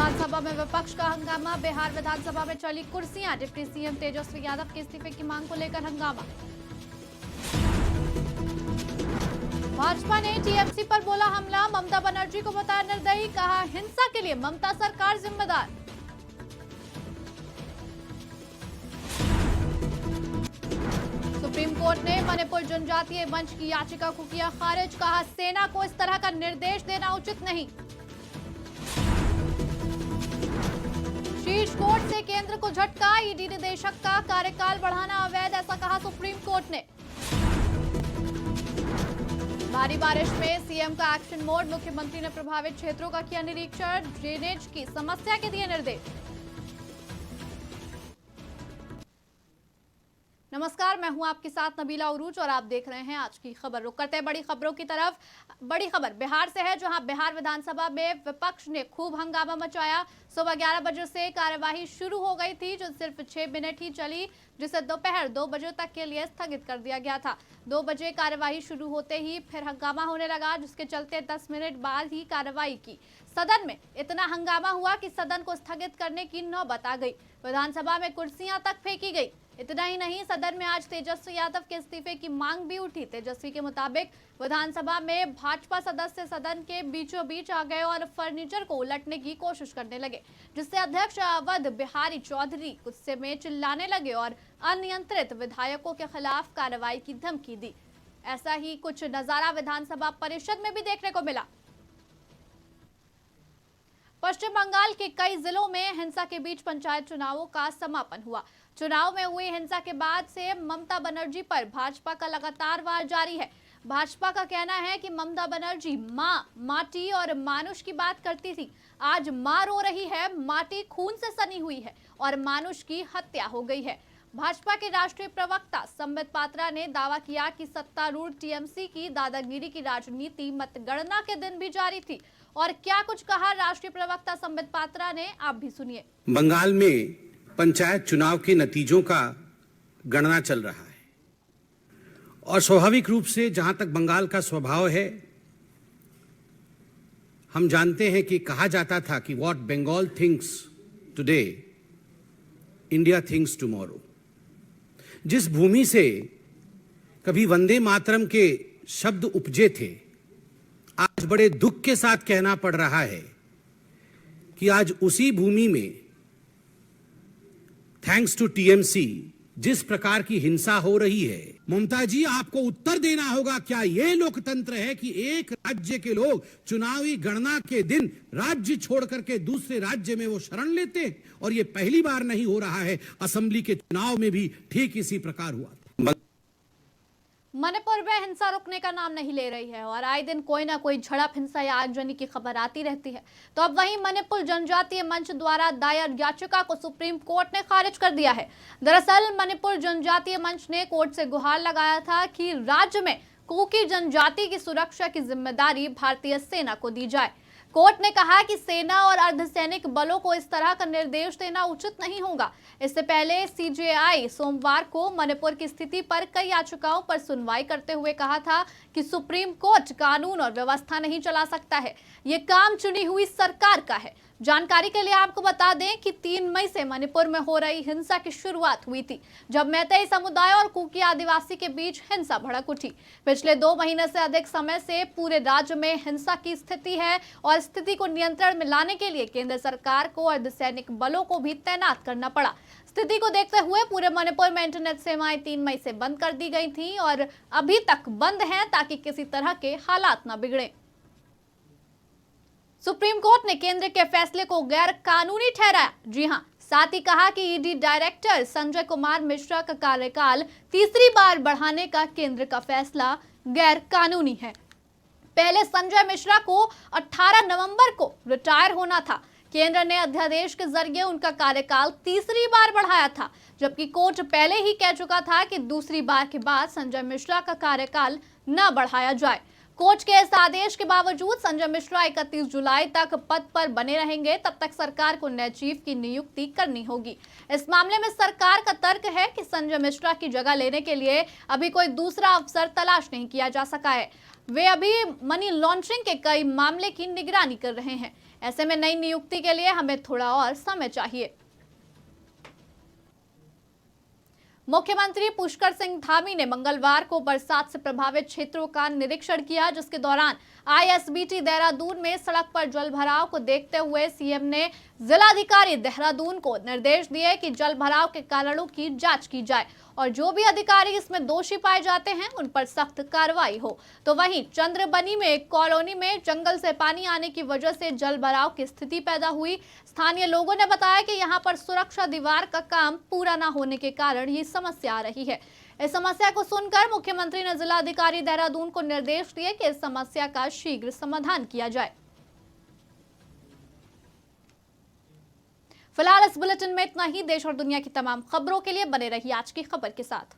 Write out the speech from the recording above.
विधानसभा में विपक्ष का हंगामा। बिहार विधानसभा में चली कुर्सियां। डिप्टी सीएम तेजस्वी यादव के इस्तीफे की मांग को लेकर हंगामा। भाजपा ने टीएमसी पर बोला हमला। ममता बनर्जी को बताया निर्दयी। कहा हिंसा के लिए ममता सरकार जिम्मेदार। सुप्रीम कोर्ट ने मणिपुर जनजातीय मंच की याचिका को किया खारिज। कहा सेना को इस तरह का निर्देश देना उचित नहीं। शीर्ष कोर्ट से केंद्र को झटका। ईडी निदेशक का कार्यकाल बढ़ाना अवैध, ऐसा कहा सुप्रीम कोर्ट ने। भारी बारिश में सीएम का एक्शन मोड। मुख्यमंत्री ने प्रभावित क्षेत्रों का किया निरीक्षण। ड्रेनेज की समस्या के दिए निर्देश। नमस्कार, मैं हूं आपके साथ नबीला उरूज और आप देख रहे हैं आज की खबर। रुक करते हैं बड़ी खबरों की तरफ। बड़ी खबर बिहार से है, जहां बिहार विधानसभा में विपक्ष ने खूब हंगामा मचाया। सुबह 11 बजे से कार्यवाही शुरू हो गई थी, जो सिर्फ 6 मिनट ही चली, जिसे दोपहर 2 बजे तक के लिए स्थगित कर दिया गया था। 2 बजे कार्यवाही शुरू होते ही फिर हंगामा होने लगा, जिसके चलते 10 मिनट बाद ही कार्यवाही की। सदन में इतना हंगामा हुआ कि सदन को स्थगित करने की नौबत आ गई। विधानसभा में कुर्सियां तक फेंकी गई। इतना ही नहीं, सदन में आज तेजस्वी यादव के इस्तीफे की मांग भी उठी। तेजस्वी के मुताबिक विधानसभा में भाजपा सदस्य सदन के बीचों बीच आ गए और फर्नीचर को उलटने की कोशिश करने लगे, जिससे अध्यक्ष अवध बिहारी चौधरी गुस्से में चिल्लाने लगे और अनियंत्रित विधायकों के खिलाफ कार्रवाई की धमकी दी। ऐसा ही कुछ नजारा विधानसभा परिषद में भी देखने को मिला। पश्चिम बंगाल के कई जिलों में हिंसा के बीच पंचायत चुनावों का समापन हुआ। चुनाव में हुई हिंसा के बाद से ममता बनर्जी पर भाजपा का लगातार वार जारी है। भाजपा का कहना है कि ममता बनर्जी माँ, माटी और मानुष की बात करती थी। आज माँ रो रही है, माटी खून से सनी हुई है और मानुष की हत्या हो गई है। भाजपा के राष्ट्रीय प्रवक्ता संबित पात्रा ने दावा किया कि सत्तारूढ़ टीएमसी की दादागिरी की राजनीति मतगणना के दिन भी जारी थी। और क्या कुछ कहा राष्ट्रीय प्रवक्ता संबित पात्रा ने, आप भी सुनिए। बंगाल में पंचायत चुनाव के नतीजों का गणना चल रहा है और स्वाभाविक रूप से जहां तक बंगाल का स्वभाव है, हम जानते हैं कि कहा जाता था कि what Bengal thinks today India thinks tomorrow. जिस भूमि से कभी वंदे मातरम के शब्द उपजे थे, आज बड़े दुख के साथ कहना पड़ रहा है कि आज उसी भूमि में थैंक्स टू टीएमसी जिस प्रकार की हिंसा हो रही है। ममता जी, आपको उत्तर देना होगा, क्या यह लोकतंत्र है कि एक राज्य के लोग चुनावी गणना के दिन राज्य छोड़ करके दूसरे राज्य में वो शरण लेते हैं? और ये पहली बार नहीं हो रहा है, असेंबली के चुनाव में भी ठीक इसी प्रकार हुआ था। मणिपुर में हिंसा रुकने का नाम नहीं ले रही है और आए दिन कोई ना कोई झड़प, हिंसा या आगजनी की खबर आती रहती है। तो अब वहीं मणिपुर जनजातीय मंच द्वारा दायर याचिका को सुप्रीम कोर्ट ने खारिज कर दिया है। दरअसल मणिपुर जनजातीय मंच ने कोर्ट से गुहार लगाया था कि राज्य में कुकी जनजाति की सुरक्षा की जिम्मेदारी भारतीय सेना को दी जाए। कोर्ट ने कहा कि सेना और अर्धसैनिक बलों को इस तरह का निर्देश देना उचित नहीं होगा। इससे पहले सीजेआई सोमवार को मणिपुर की स्थिति पर कई याचिकाओं पर सुनवाई करते हुए कहा था कि सुप्रीम कोर्ट कानून और व्यवस्था नहीं चला सकता है, ये काम चुनी हुई सरकार का है। जानकारी के लिए आपको बता दें कि 3 मई से मणिपुर में हो रही हिंसा की शुरुआत हुई थी, जब मैतेई समुदाय और कुकी आदिवासी के बीच हिंसा भड़क उठी। पिछले 2 महीने से अधिक समय से पूरे राज्य में हिंसा की स्थिति है और स्थिति को नियंत्रण में लाने के लिए केंद्र सरकार को अर्धसैनिक बलों को भी तैनात करना पड़ा। स्थिति को देखते हुए पूरे मणिपुर में इंटरनेट सेवाएं 3 मई से बंद कर दी गई थी और अभी तक बंद हैं, ताकि किसी तरह के हालात न बिगड़े। सुप्रीम कोर्ट ने केंद्र के फैसले को गैर कानूनी ठहराया। जी हां, साथ ही कहा कि ईडी डायरेक्टर संजय कुमार मिश्रा का कार्यकाल तीसरी बार बढ़ाने का केंद्र का फैसला गैर कानूनी है। पहले संजय मिश्रा को 18 नवंबर को रिटायर होना था। केंद्र ने अध्यादेश के जरिए उनका कार्यकाल तीसरी बार बढ़ाया था, जबकि कोर्ट पहले ही कह चुका था कि दूसरी बार के बाद संजय मिश्रा का कार्यकाल न बढ़ाया जाए। कोर्ट के इस आदेश के बावजूद संजय मिश्रा 31 जुलाई तक पद पर बने रहेंगे। तब तक सरकार को नए चीफ की नियुक्ति करनी होगी। इस मामले में सरकार का तर्क है कि संजय मिश्रा की जगह लेने के लिए अभी कोई दूसरा अफसर तलाश नहीं किया जा सका है। वे अभी मनी लॉन्ड्रिंग के कई मामले की निगरानी कर रहे हैं। ऐसे में नई नियुक्ति के लिए हमें थोड़ा और समय चाहिए। मुख्यमंत्री पुष्कर सिंह धामी ने मंगलवार को बरसात से प्रभावित क्षेत्रों का निरीक्षण किया, जिसके दौरान आईएसबीटी देहरादून में सड़क पर जलभराव को देखते हुए सीएम ने जिलाधिकारी देहरादून को निर्देश दिए कि जलभराव के कारणों की जांच की जाए और जो भी अधिकारी इसमें दोषी पाए जाते हैं उन पर सख्त कार्रवाई हो। तो वहीं चंद्रबनी में एक कॉलोनी में जंगल से पानी आने की वजह से जलभराव की स्थिति पैदा हुई। स्थानीय लोगों ने बताया कि यहां पर सुरक्षा दीवार का काम पूरा न होने के कारण ये समस्या आ रही है। इस समस्या को सुनकर मुख्यमंत्री ने जिलाधिकारी देहरादून को निर्देश दिए कि इस समस्या का शीघ्र समाधान किया जाए। फिलहाल इस बुलेटिन में इतना ही। देश और दुनिया की तमाम खबरों के लिए बने रहिए आज की खबर के साथ।